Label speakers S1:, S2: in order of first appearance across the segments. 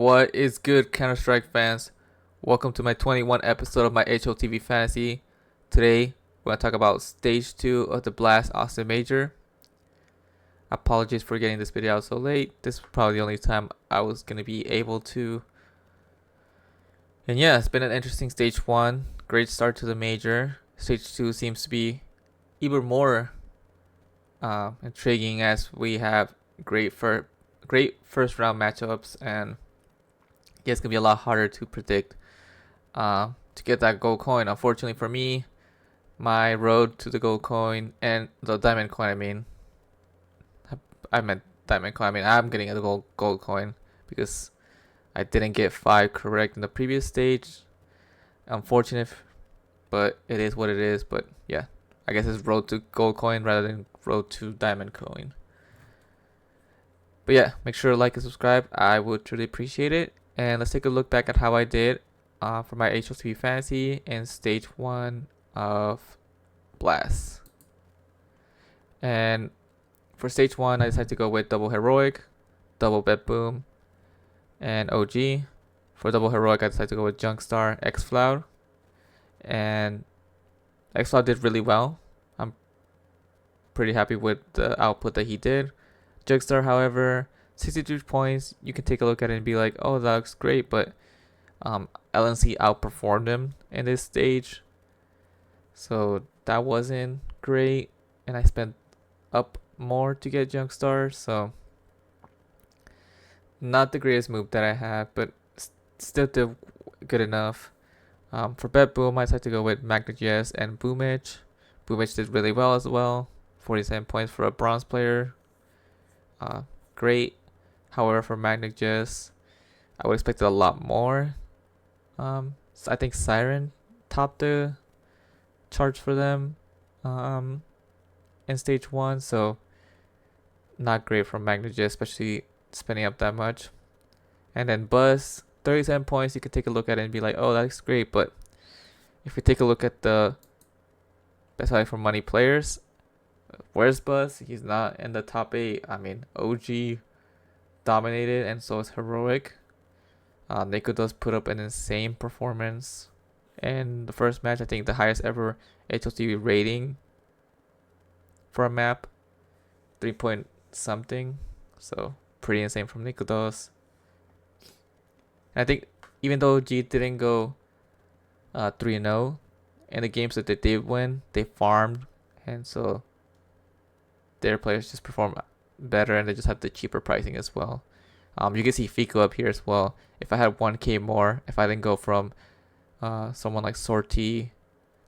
S1: What is good, Counter-Strike fans? Welcome to my 21 episode of my HLTV Fantasy. Today, we're going to talk about Stage 2 of the Blast Austin Major. Apologies for getting this video out so late. This is probably the only time I was going to be able to. And yeah, it's been an interesting Stage 1. Great start to the Major. Stage 2 seems to be even more intriguing as we have great first round matchups, and yeah, it's gonna be a lot harder to predict to get that gold coin. Unfortunately for me, my road to the gold coin and the diamond coin, I meant diamond coin. I'm getting a gold coin because I didn't get 5 correct in the previous stage. Unfortunate, but it is what it is. But yeah, I guess it's road to gold coin rather than road to diamond coin. But yeah, make sure to like and subscribe. I would truly appreciate it. And let's take a look back at how I did for my HLTV Fantasy in Stage 1 of Blast. And for Stage 1, I decided to go with double Heroic, double Bet Boom, and OG. For double Heroic, I decided to go with Junkstar, X-Floud. And X-Floud did really well. I'm pretty happy with the output that he did. Junkstar, however, 63 points, you can take a look at it and be like, oh, that looks great, but LNC outperformed him in this stage, so that wasn't great, and I spent up more to get Junkstar, so not the greatest move that I have, but still did good enough. For Bet Boom, I decided to go with Magnet and Boomage. Boomage did really well as well, 47 points for a bronze player. Great. However, for Magnet, I would expect a lot more. So I think Siren topped the charts for them in Stage 1, so not great for Magnet, especially spending up that much. And then Buzz, 37 points, you could take a look at it and be like, oh, that's great, but if we take a look at the best value for money players, where's Buzz? He's not in the top 8. OG dominated, and so is Heroic. Neko does put up an insane performance in the first match. I think the highest ever HLTV rating for a map, 3 point something. So pretty insane from Nikodos. And I think even though G didn't go 3-0 in the games that they did win, they farmed, and so their players just perform better, and they just have the cheaper pricing as well. You can see Fico up here as well. If I had 1k more, if I didn't go from someone like Sortie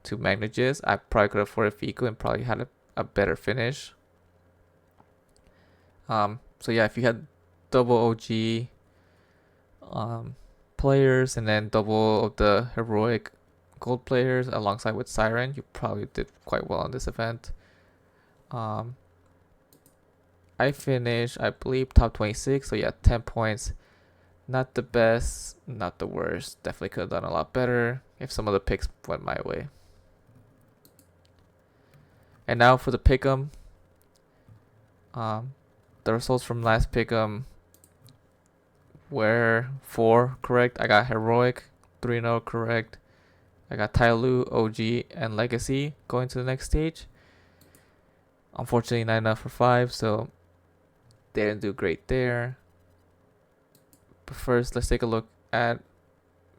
S1: to Magnet, I probably could have afforded Fico and probably had a better finish. So yeah, if you had double OG players and then double of the Heroic gold players alongside with Siren, you probably did quite well in this event. I finished, I believe, top 26. So yeah, 10 points. Not the best, not the worst. Definitely could have done a lot better if some of the picks went my way. And now for the pick'em. The results from last pick'em were 4 correct. I got Heroic, 3-0 correct. I got Tyloo, OG, and Legacy going to the next stage. Unfortunately, not enough for 5, so they didn't do great there. But first, let's take a look at,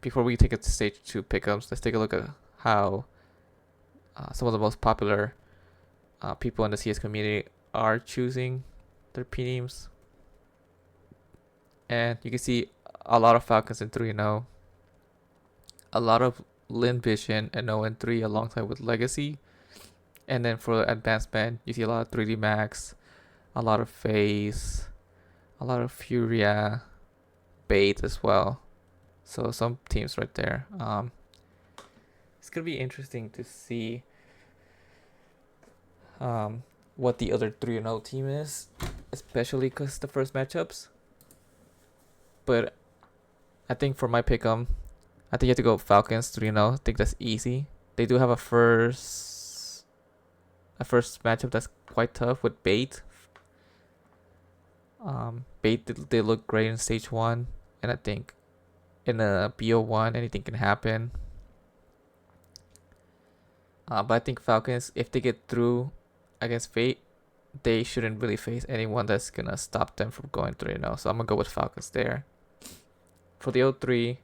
S1: before we take it to Stage 2 pick'ems, let's take a look at how some of the most popular people in the CS community are choosing their teams. And you can see a lot of Falcons in 3-0, a lot of Lin Vision and 0-3 alongside with Legacy. And then for advanced band, you see a lot of 3D Max, a lot of FaZe, a lot of Furia, Bait as well. So some teams right there. It's gonna be interesting to see what the other 3-0 team is, especially because the first matchups. But I think for my pick'em, I think you have to go Falcons 3-0. I think that's easy. They do have a first matchup that's quite tough with Bait. Bait did look great in Stage 1 and I think in a BO1 anything can happen. But I think Falcons, if they get through against Fate, they shouldn't really face anyone that's gonna stop them from going 3-0. So I'm gonna go with Falcons there. For the 0-3,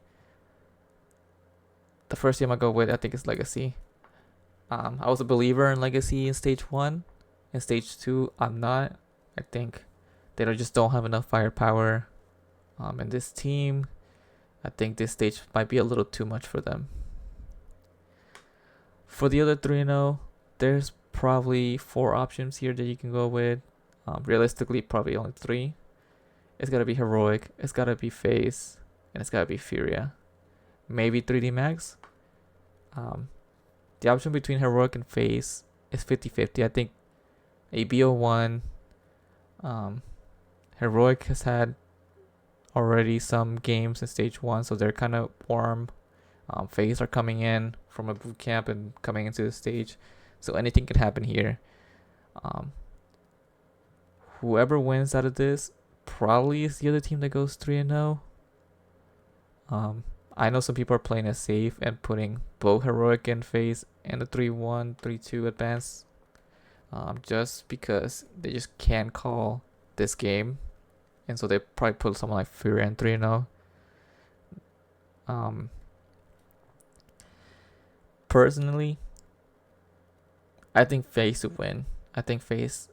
S1: the first team I go with I think is Legacy. I was a believer in Legacy in stage 1. In stage 2, I'm not. I think they just don't have enough firepower. In this team, I think this stage might be a little too much for them. For the other 3-0, there's probably 4 options here that you can go with. Realistically, probably only 3. It's gotta be Heroic, it's gotta be FaZe, and it's gotta be Furia. Maybe 3D Max. The option between Heroic and FaZe is 50-50. I think a BO1, Heroic has had already some games in stage 1, so they're kind of warm. FaZe are coming in from a boot camp and coming into the stage, so anything can happen here. Whoever wins out of this probably is the other team that goes 3-0. I know some people are playing it safe and putting both Heroic and FaZe in the 3-1, 3-2 advance, just because they just can't call this game, and so they probably put someone like Furia in 3-0. Personally, I think FaZe would win. I think FaZe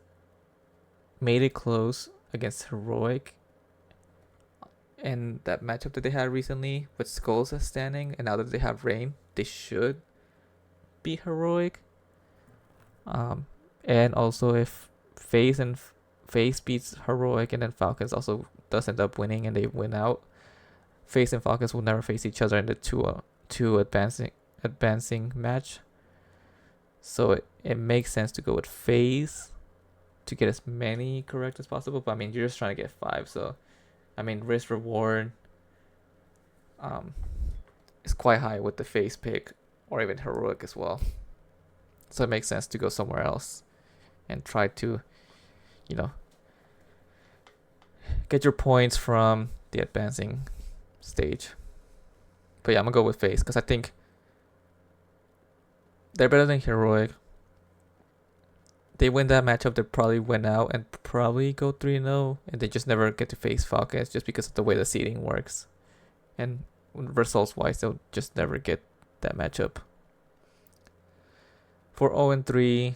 S1: made it close against Heroic and that matchup that they had recently with Skulls as standing, and now that they have Rain, they should be Heroic. And also if FaZe beats Heroic and then Falcons also does end up winning and they win out, FaZe and Falcons will never face each other in the two advancing match. So it makes sense to go with FaZe to get as many correct as possible. But I mean, you're just trying to get 5, so I mean, risk reward is quite high with the FaZe pick, or even Heroic as well. So it makes sense to go somewhere else and try to, get your points from the advancing stage. But yeah, I'm gonna go with FaZe because I think they're better than Heroic. They win that matchup, they probably win out and probably go 3-0, and they just never get to face Falcons just because of the way the seeding works. And results wise, they'll just never get that matchup. For 0-3,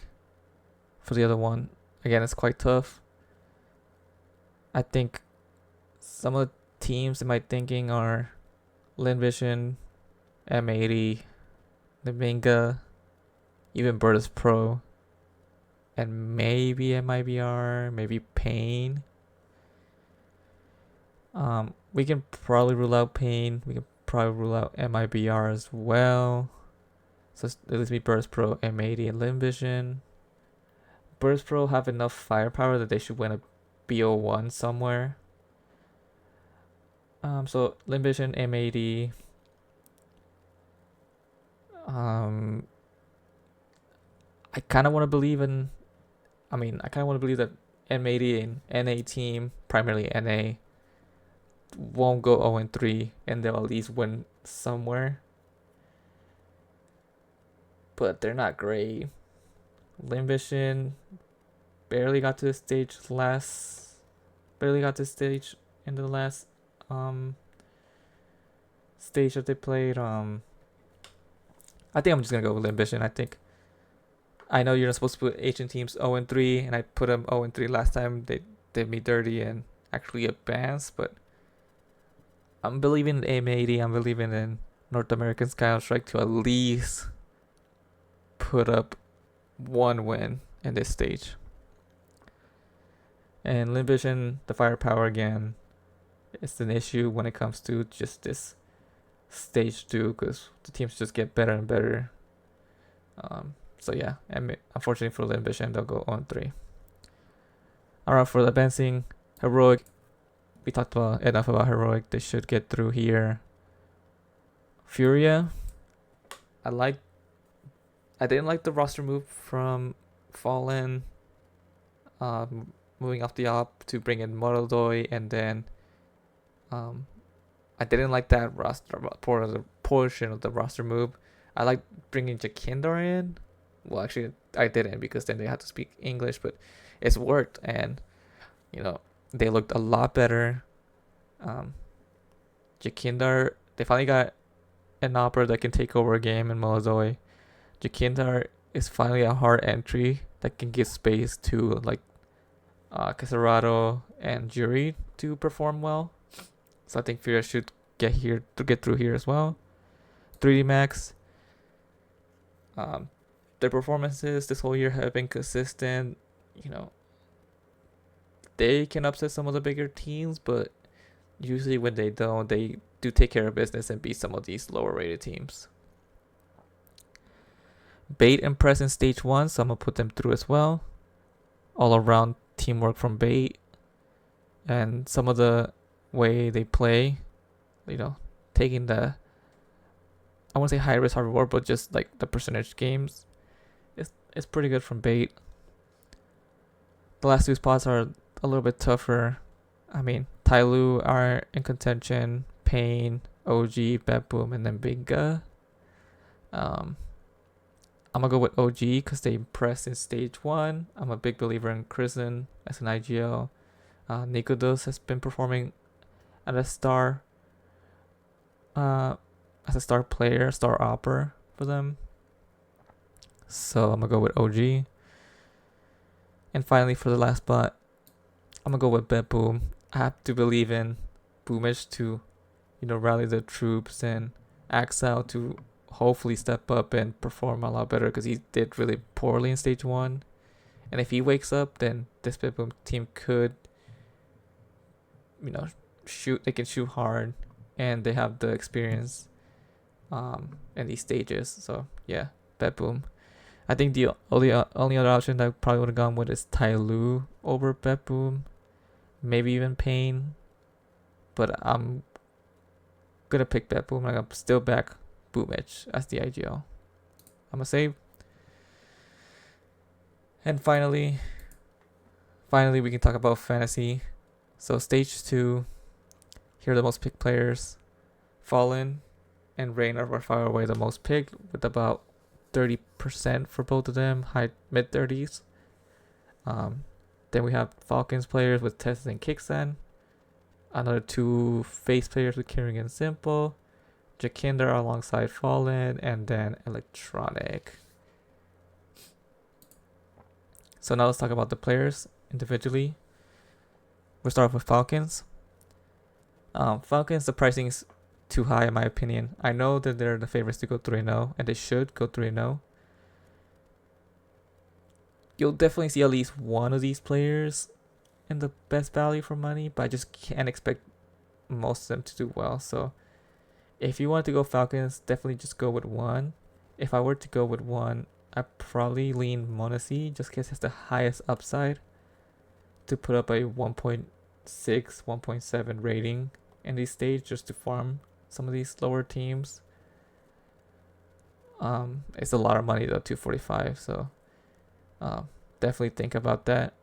S1: for the other one, again, it's quite tough. I think some of the teams in my thinking are Linvision, m0nesy, Naminga, even Virtus Pro, and maybe MIBR, maybe Pain. We can probably rule out Pain. We can probably rule out MIBR as well. So at least be Virtus Pro, m0nesy, and Linvision. Virtus Pro have enough firepower that they should win a BO1 somewhere. So Linvision, m0nesy. I kind of want to believe that m0nesy and NA team, primarily NA, won't go 0-3 and they'll at least win somewhere. But they're not great. Linvision barely got to the stage in the last stage that they played. I think I'm just gonna go with Linvision. I know you're not supposed to put Asian teams 0-3, and I put them 0-3 last time. They did me dirty and actually advanced, but I'm believing in m0nesy. I'm believing in North American Counter-Strike to at least put up 1 win in this stage. And Linvision, the firepower again, it's an issue when it comes to just this stage 2 because the teams just get better and better. So yeah, and unfortunately for Linvision, they'll go 0-3. Alright, for the advancing Heroic, we talked enough about Heroic. They should get through here. Furia, I didn't like the roster move from Fallen, moving off the op to bring in Morodoy and then I didn't like that portion of the roster move. I like bringing Jakindar in. Well, actually, I didn't because then they had to speak English, but it's worked, and you know they looked a lot better. Jakindar, they finally got an opera that can take over a game in Molozoe. Jakindar is finally a hard entry that can give space to like Casarado and Jury to perform well. So I think Fira should get through here as well. 3D Max. Their performances this whole year have been consistent. You know, they can upset some of the bigger teams, but usually when they don't, they do take care of business and beat some of these lower rated teams. Bait impressed in stage 1, so I'm going to put them through as well. All around teamwork from Bait. And some of the way they play, you know, taking the, I won't say high risk, high reward, but just like the percentage games, it's pretty good from Bait. The last 2 spots are a little bit tougher. I mean, Tyloo are in contention, Pain, OG, Bet Boom, and then Binga. I'm gonna go with OG because they impressed in stage 1. I'm a big believer in Kristen as an IGL. Nikodos has been performing as a star player, star opera for them. So I'm gonna go with OG. And finally, for the last spot, I'm gonna go with Bet Boom. I have to believe in Boomage to, rally the troops and Axel to hopefully step up and perform a lot better because he did really poorly in stage 1. And if he wakes up, then this Bet Boom team could, shoot. They can shoot hard, and they have the experience in these stages. So yeah, Bet Boom. I think the only other option that I probably would have gone with is Tyloo over Bet Boom, maybe even Pain, but I'm gonna pick Bet Boom. I'm still back Boomage as the IGL. I'm gonna save. And finally we can talk about fantasy. So stage 2, here are the most picked players. Fallen and Rain are far away the most picked with about 30% for both of them, high mid 30s. Then we have Falcons players with Tess and Kicksan. Another 2 face players with Kieran and s1mple. Jakindar alongside Fallen, and then Electronic. So now let's talk about the players individually. We'll start off with Falcons. Falcons, the pricing is too high in my opinion. I know that they're the favorites to go 3-0, and they should go 3-0. You'll definitely see at least one of these players in the best value for money, but I just can't expect most of them to do well. So if you want to go Falcons, definitely just go with one. If I were to go with one, I'd probably lean m0nesy just because it has the highest upside to put up a 1.6, 1.7 rating in these stages just to farm some of these lower teams. It's a lot of money though, 245. So definitely think about that.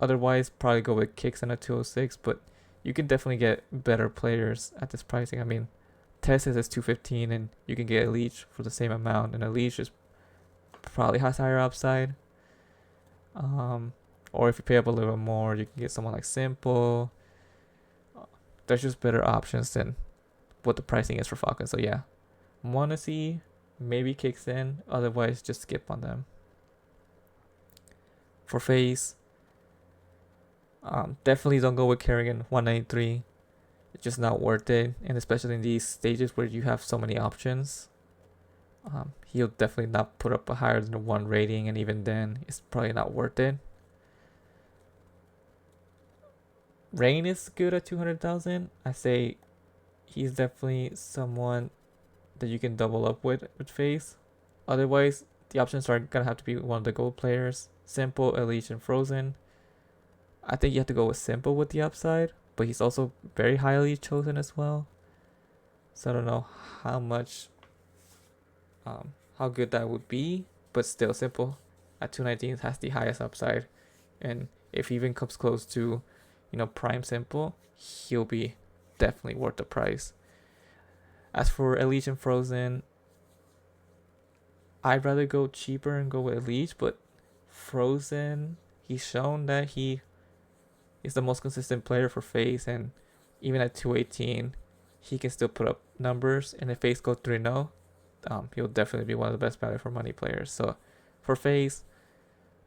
S1: Otherwise, probably go with Kicks and a 206, but you can definitely get better players at this pricing. I mean, Tess is 215, and you can get a Leech for the same amount, and a Leech is probably has higher upside. Or if you pay up a little more, you can get someone like s1mple. There's just better options than what the pricing is for Falcons. So yeah, m0nesy maybe kicks in. Otherwise, just skip on them. For face, definitely don't go with Kerrigan 193. It's just not worth it, and especially in these stages where you have so many options. He'll definitely not put up a higher than a 1 rating, and even then, it's probably not worth it. Rain is good at 200,000. I say he's definitely someone that you can double up with face. Otherwise, the options are gonna have to be one of the gold players: s1mple, Elise, and Frozen. I think you have to go with s1mple with the upside, but he's also very highly chosen as well. So I don't know how much, how good that would be, but still, s1mple at 219 has the highest upside, and if he even comes close to, prime s1mple, he'll be definitely worth the price. As for Elite and Frozen, I'd rather go cheaper and go with Elite, but Frozen, he's shown that he is the most consistent player for FaZe, and even at 218, he can still put up numbers. And if FaZe go 3-0, he'll definitely be one of the best value for money players. So for FaZe,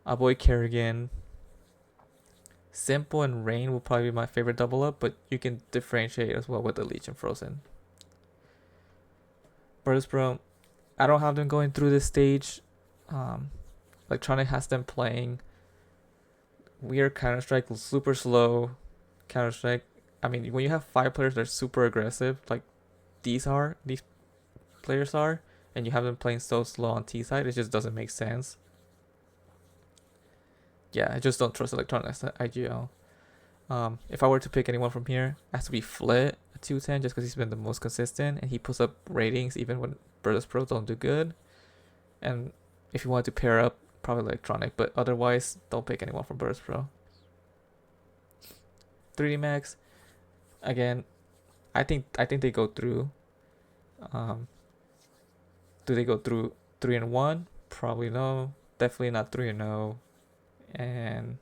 S1: avoid Kerrigan. s1mple and Rain will probably be my favorite double up, but you can differentiate as well with the Leech and Frozen. Bro, I don't have them going through this stage. Electronic has them playing weird Counter-Strike, super slow Counter-Strike. I mean, when you have 5 players that are super aggressive, like these players are, and you have them playing so slow on T side, it just doesn't make sense. Yeah, I just don't trust Electronics at IGL. If I were to pick anyone from here, it has to be Flit at 210 just because he's been the most consistent and he puts up ratings even when Virtus Pro don't do good. And if you want to pair up, probably Electronic, but otherwise, don't pick anyone from Virtus Pro. 3D Max, again, I think they go through. Do they go through 3-1? Probably no. Definitely not 3-0, and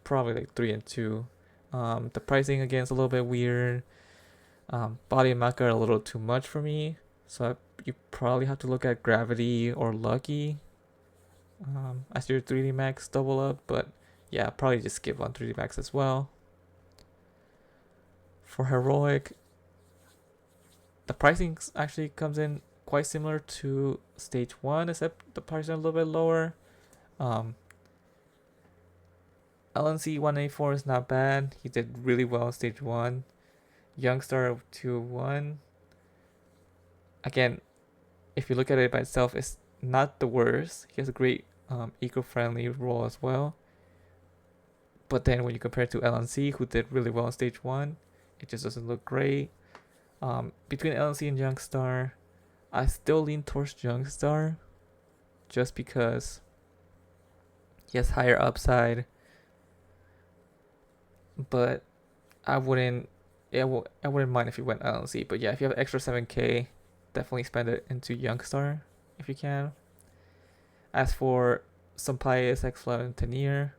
S1: probably like 3-2. The pricing again is a little bit weird. Body and Maka are a little too much for me, so you probably have to look at Gravity or Lucky as your 3D Max double up. But yeah, probably just skip on 3D Max as well. For Heroic, the pricing actually comes in quite similar to stage 1, except the pricing a little bit lower. LNC 184 is not bad. He did really well in stage 1. Youngstar 201. Again, if you look at it by itself, it's not the worst. He has a great eco-friendly role as well. But then when you compare it to LNC, who did really well in stage 1, it just doesn't look great. Between LNC and Youngstar, I still lean towards Youngstar just because he has higher upside. But I wouldn't mind if you went LNC. But yeah, if you have extra 7k, definitely spend it into Youngstar if you can. As for s1mple, x-Flood, and Tenier,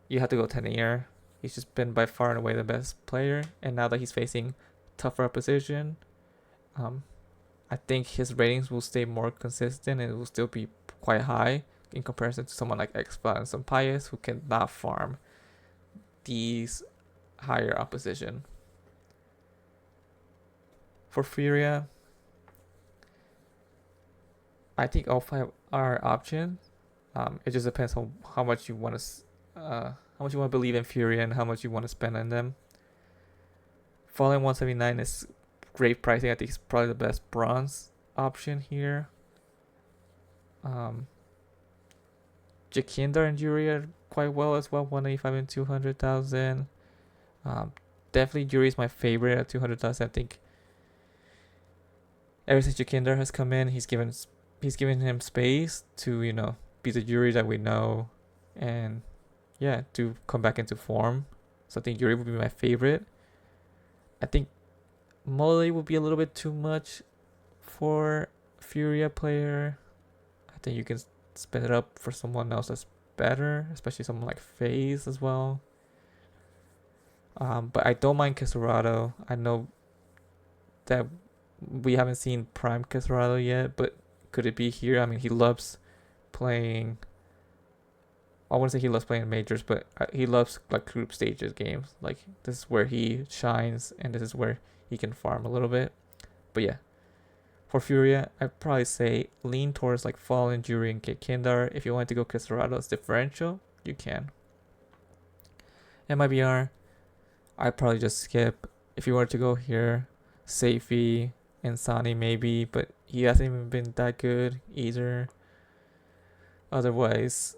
S1: you have to go Tenier. He's just been by far and away the best player, and now that he's facing tougher opposition, I think his ratings will stay more consistent and it will still be quite high in comparison to someone like x-Flood and s1mple, who cannot farm these higher opposition. For Furia, I think all 5 are options. It just depends on how much you want to believe in Furia and how much you want to spend on them. Fallen 179 is great pricing. I think it's probably the best bronze option here. Jakindar and Yuri are quite well as well, 185 and 200,000. Definitely Yuri is my favorite at 200,000. I think ever since Jakindar has come in, he's given him space to be the Yuri that we know, and yeah, to come back into form. So I think Yuri would be my favorite. I think m0nesy would be a little bit too much for Furia player. I think you can spin it up for someone else that's better, especially someone like FaZe as well. But I don't mind Kisurado. I know that we haven't seen prime Kisurado yet, but could it be here? I mean, he loves playing. I wouldn't say he loves playing majors, but he loves like group stages games. Like this is where he shines, and this is where he can farm a little bit. But yeah, for Furia, I'd probably say lean towards like Fallen, Jury, and Kindar. If you want to go Kisarado's differential, you can. MIBR, I'd probably just skip. If you were to go here, Safey and Sani maybe, but he hasn't even been that good either. Otherwise,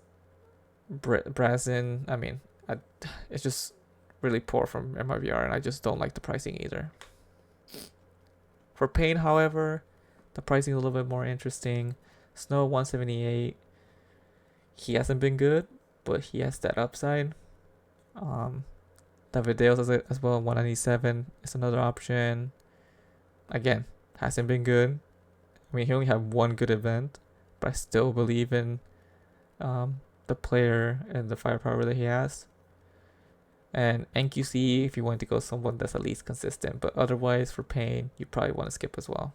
S1: Brazen, I mean, it's just really poor from MIBR, and I just don't like the pricing either. For Pain, however, the pricing is a little bit more interesting. Snow 178, he hasn't been good, but he has that upside. Davideos as well, 197 is another option. Again, hasn't been good. I mean, he only had one good event, but I still believe in the player and the firepower that he has. And NQC, if you want to go someone that's at least consistent, but otherwise for Pain, you probably want to skip as well.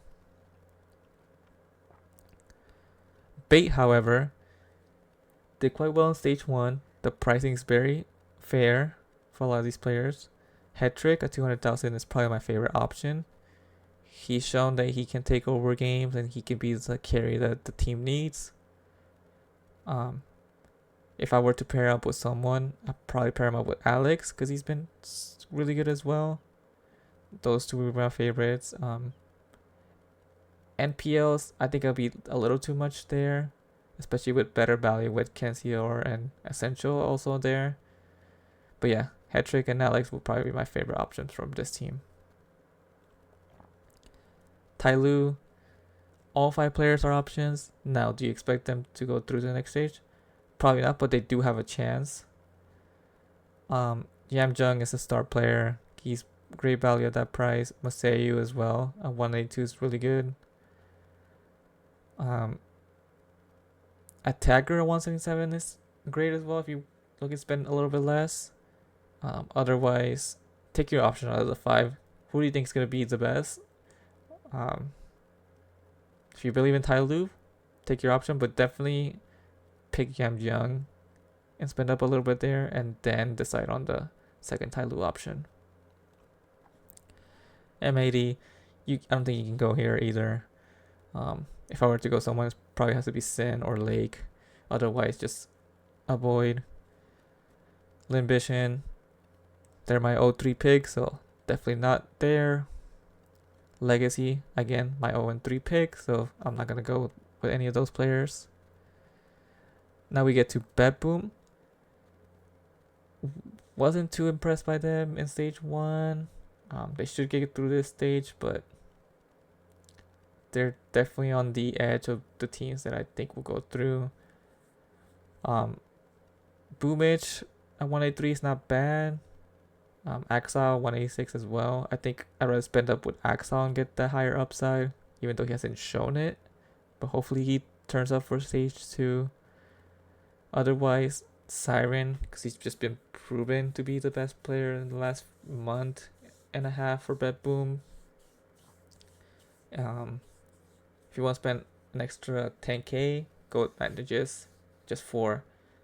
S1: Bait, however, did quite well in stage 1. The pricing is very fair for a lot of these players. Head Trick at 200,000 is probably my favorite option. He's shown that he can take over games and he can be the carry that the team needs. If I were to pair up with someone, I'd probably pair him up with Alex because he's been really good as well. Those two were my favorites. NPLs, I think I'll be a little too much there, especially with better value with Kensior and Essential also there. But yeah, Hetrick and Alex will probably be my favorite options from this team. Tyloo, all 5 players are options. Now, do you expect them to go through to the next stage? Probably not, but they do have a chance. Yamjung is a star player. He's great value at that price. Masayu as well. 182 is really good. Attacker 177 is great as well if you look to spend a little bit less. Otherwise, take your option out of the 5. Who do you think is going to be the best? If you believe in Tyloo, take your option, but definitely pick Yamjung and spend up a little bit there and then decide on the second Tyloo option. M80, I don't think you can go here either. If I were to go someone, it probably has to be Sin or Lake. Otherwise, just avoid. Limbition, they're my 03 pick, so definitely not there. Legacy, again, my 0-3 pick, so I'm not going to go with any of those players. Now we get to Bedboom. Wasn't too impressed by them in stage 1. They should get through this stage, but they're definitely on the edge of the teams that I think will go through. Boomage at 183 is not bad. Axel 186 as well. I think I'd rather spend up with Axel and get the higher upside, even though he hasn't shown it. But hopefully he turns up for stage 2. Otherwise, Siren, because he's just been proven to be the best player in the last month and a half for Bedboom. If you want to spend an extra 10k, go with bandages just for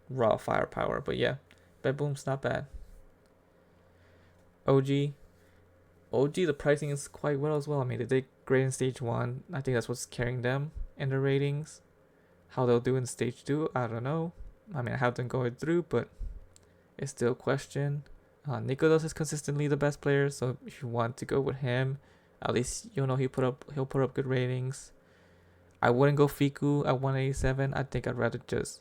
S1: raw firepower. But yeah, Bedboom's not bad. OG, the pricing is quite well as well. I mean, they did great in stage 1. I think that's what's carrying them in the ratings. How they'll do in stage 2, I don't know. I mean, I have them going through, but it's still a question. Nicolas is consistently the best player, so if you want to go with him, at least you'll know he'll put up good ratings. I wouldn't go Fiku at 187. I think I'd rather just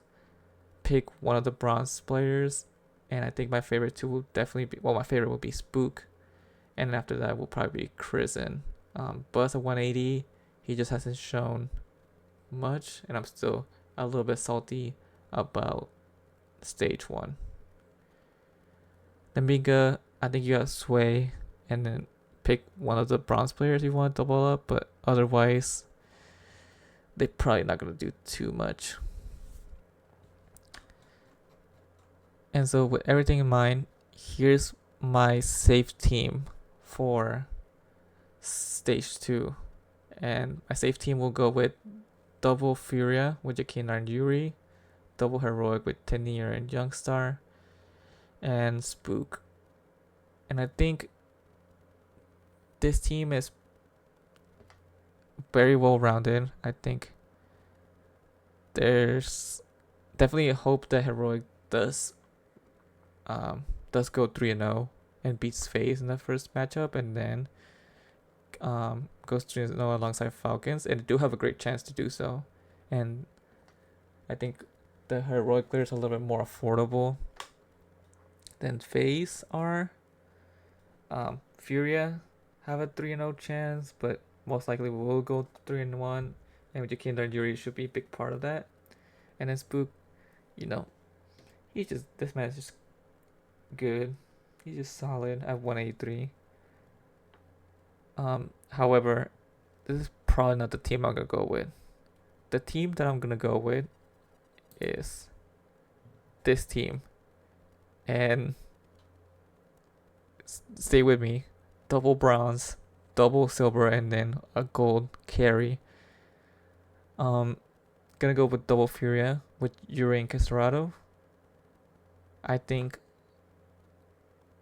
S1: pick one of the bronze players. And I think my favorite two will definitely be, my favorite will be Spook. And after that will probably be Kristen. Buzz at 180, he just hasn't shown much. And I'm still a little bit salty about stage 1. Then Mika, I think you got Sway. And then pick one of the bronze players you want to double up. But otherwise, they're probably not going to do too much. And so with everything in mind, here's my safe team for stage 2. And my safe team will go with double Furia with Jakina and Yuri, double Heroic with Tenier and Youngstar, and Spook. And I think this team is very well rounded. I think there's definitely a hope that Heroic does go 3-0 and beats FaZe in the first matchup, and then goes 3-0 alongside Falcons, and they do have a great chance to do so. And I think the Heroic players are a little bit more affordable than FaZe are. Furia have a 3-0 chance, but most likely will go 3-1, and with Jakinda and Yuri should be a big part of that. And then Spook, this man is just good. He's just solid at 183. However, this is probably not the team I'm gonna go with. The team that I'm gonna go with is this team, and stay with me. Double bronze, double silver, and then a gold carry. Gonna go with double Furia with Yuri and Casterado. I think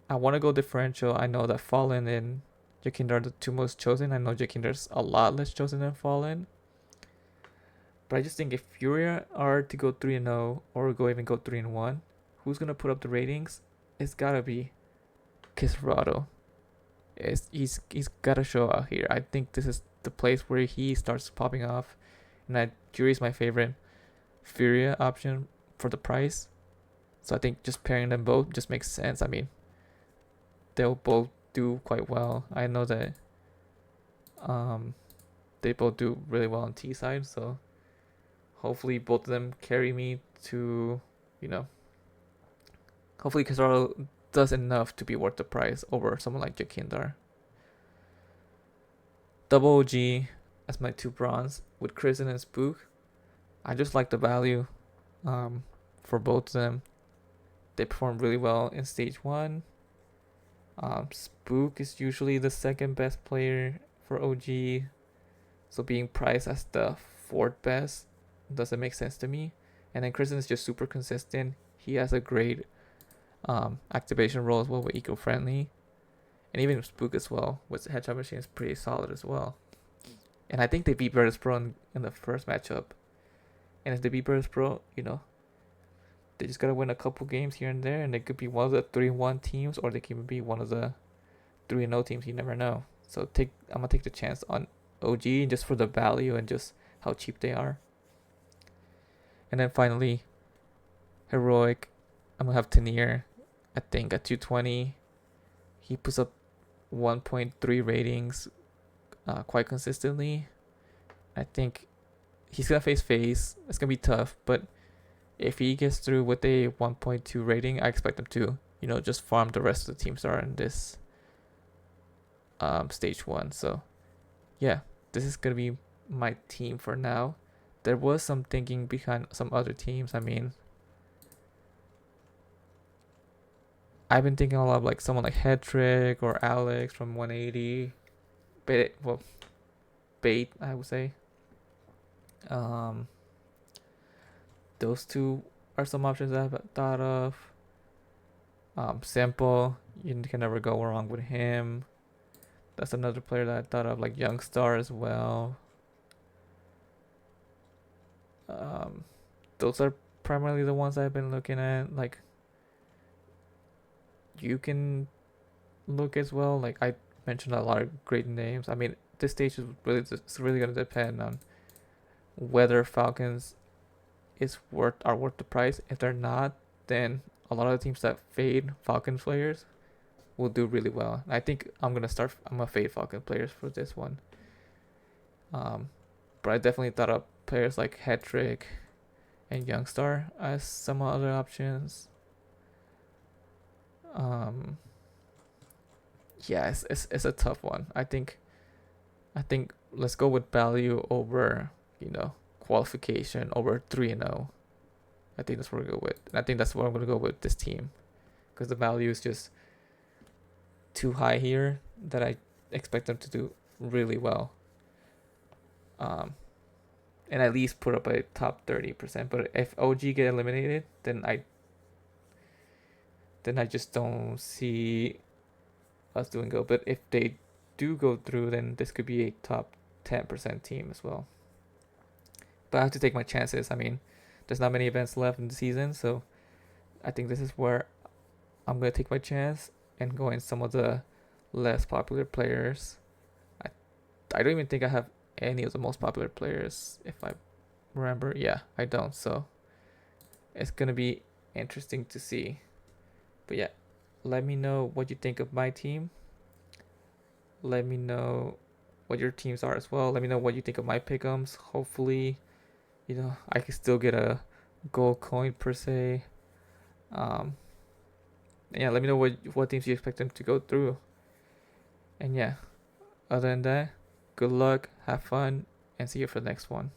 S1: I want to go differential. I know that Fallen and Jakinder are the two most chosen. I know Jakinder's a lot less chosen than Fallen. But I just think if Furia are to go 3-0 or even go 3-1, who's gonna put up the ratings? It's gotta be Casterado. He's gotta show out here. I think this is the place where he starts popping off. And Yuri's my favorite Furia option for the price. So I think just pairing them both just makes sense. I mean, they'll both do quite well. I know that they both do really well on T side, so hopefully both of them carry me to, hopefully Casaro does enough to be worth the price over someone like Jakindar. Double OG as my 2 bronze with Kristen and Spook. I just like the value for both of them. They perform really well in stage 1. Spook is usually the second best player for OG, so being priced as the 4th best doesn't make sense to me. And then Kristen is just super consistent. He has a great activation role as well with eco-friendly, and even Spook as well with Headshot Machine is pretty solid as well. And I think they beat Virtus Pro in the first matchup. And if they beat Virtus Pro, they just gotta win a couple games here and there, and they could be one of the 3-1 teams, or they can be one of the 3-0 teams. You never know. So I'm gonna take the chance on OG just for the value and just how cheap they are. And then finally, Heroic, I'm gonna have Tanier. I think at 220, he puts up 1.3 ratings quite consistently. I think he's gonna face FaZe. It's gonna be tough, but if he gets through with a 1.2 rating, I expect him to, just farm the rest of the teams that are in this stage 1. So yeah, this is gonna be my team for now. There was some thinking behind some other teams. I mean, I've been thinking a lot of like someone like Hetrick or Alex from 180. Bait, I would say. Those two are some options I've thought of. s1mple, you can never go wrong with him. That's another player that I thought of, like Youngstar as well. Those are primarily the ones I've been looking at. Like, you can look as well. Like, I mentioned a lot of great names. I mean, this stage is really gonna depend on whether Falcons are worth the price. If they're not, then a lot of the teams that fade Falcons players will do really well. I think I'm gonna fade Falcon players for this one. But I definitely thought of players like Hetrick and Youngstar as some other options. Yeah, it's a tough one. I think let's go with value over, qualification over 3-0. I think that's what we're going to go with. And I think that's what I'm going to go with this team, because the value is just too high here that I expect them to do really well. And at least put up a top 30%. But if OG get eliminated, then I just don't see us doing good. But if they do go through, then this could be a top 10% team as well. But I have to take my chances. I mean, there's not many events left in the season, so I think this is where I'm going to take my chance and go in some of the less popular players. I don't even think I have any of the most popular players, if I remember. Yeah, I don't. So it's going to be interesting to see. But yeah, let me know what you think of my team. Let me know what your teams are as well. Let me know what you think of my PickEms. Hopefully, I can still get a gold coin per se. Yeah, let me know what teams you expect them to go through. And yeah, other than that, good luck. Have fun and see you for the next one.